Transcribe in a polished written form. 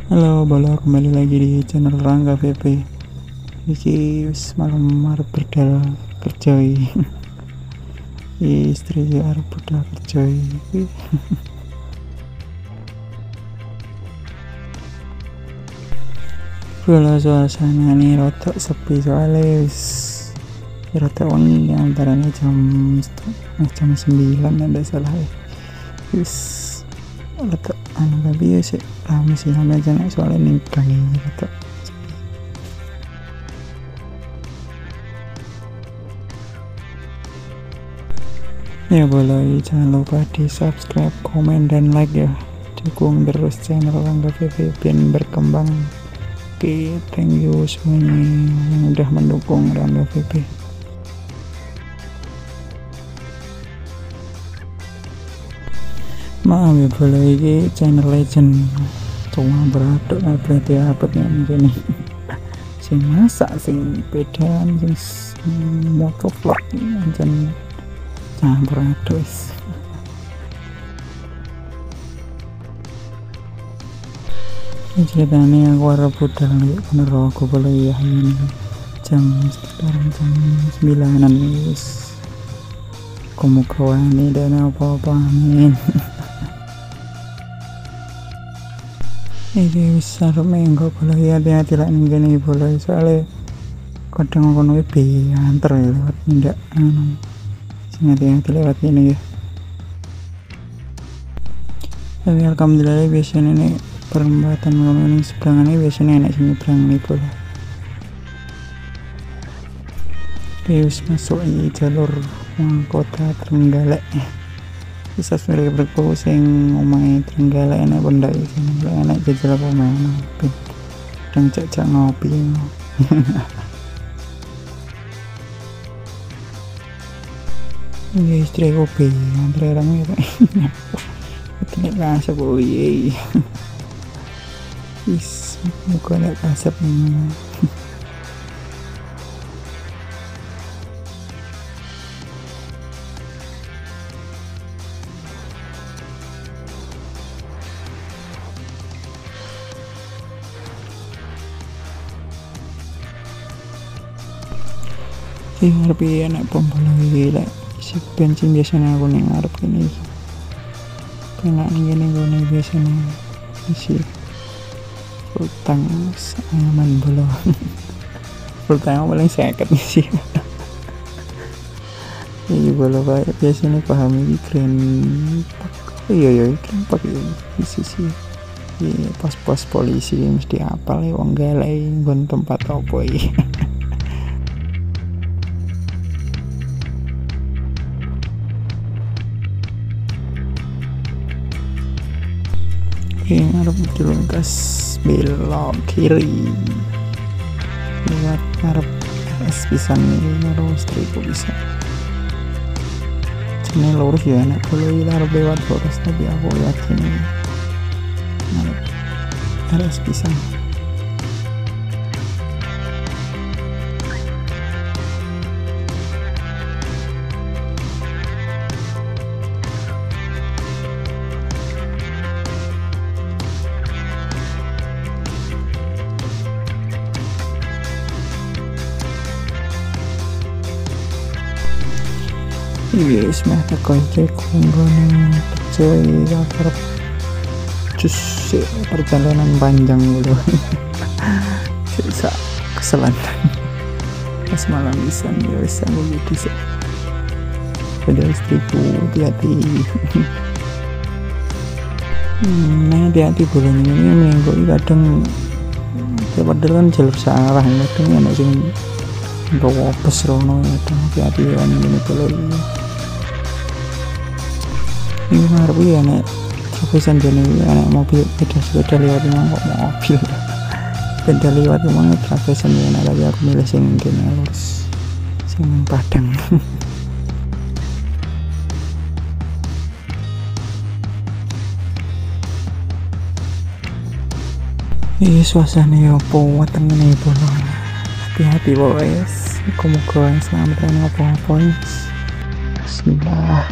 Halo, bolo kembali lagi di channel Rangga VP. Iki wis malam arep berdal kerja istri arep berdal kerja iki. Bolo suasana nih rotok sepi soalnya wis rotok wengi antaranya jam 9 ada salah ya. Wis rotok tapi ya sih rame sih rame aja soalnya nih gangi rotok. Ya boleh, jangan lupa di subscribe, komen, dan like ya. Dukung terus channel Rangga VP biar berkembang. Oke, thank you semuanya yang udah mendukung Rangga VP. Maaf ya boleh, ini channel legend cuma beraduk berarti uploadnya begini. Sing masak, sing pedaan, sing motovlog dan campur aduk. Ini ceritanya aku harap budal bener aku boleh ya ini sekarang jam 9an wis kumukawan dan apa-apa amin. Ini wis arep menggo boleh hati-hati lah ning kene boleh soalnya kadang ngono iki anter lewat ndak hati-hati lewat ini ya. Tapi alhamdulillah biasanya ini perempatan ngomongin seberangan ini biasanya enak sih nyebrang nih bola. Terus masuk di jalur kota Trenggalek. Bisa sudah berpau sing omai Trenggalek enak benda ini enak jajal apa mana. Dan cak ngopi. Ini istri kopi antara orang itu tidak kasar boleh is muka tidak kasar ini harap enak pembalai gila isi bensin biasanya aku nih ngarep ini enak nih gini gue nih biasanya isi full tank aman belum full tank paling seket nih sih. Ini boleh kayak biasanya paham ini keren iya keren pakai isi sih pos-pos polisi mesti apal ya wong galai gon tempat apa ya. Yang harus diluntas belok kiri lewat ngarep es pisan nih harus tripo bisa ini lurus ya enak boleh harus lewat lurus tapi aku lihat ini ngarep es pisan. Yes, mah tekan cek kunggone percaya karep cus perjalanan panjang dulu. Bisa keselan pas malam bisa ya wis aku gitu sih pada istriku hati-hati hati-hati bulan ini minggu kadang padahal kan jalur searah kadang enak sing robos rono hati-hati kan ini boleh ini ngarep ya nek travesan jane anak mobil sepeda lewat emang kok mobil sepeda lewat emang travesan ya enak tapi aku milih sing kene lurus sing Padang. Ini suasana ya weteng ini bola hati-hati boys muka-muka selamat apa-apa. Bismillah.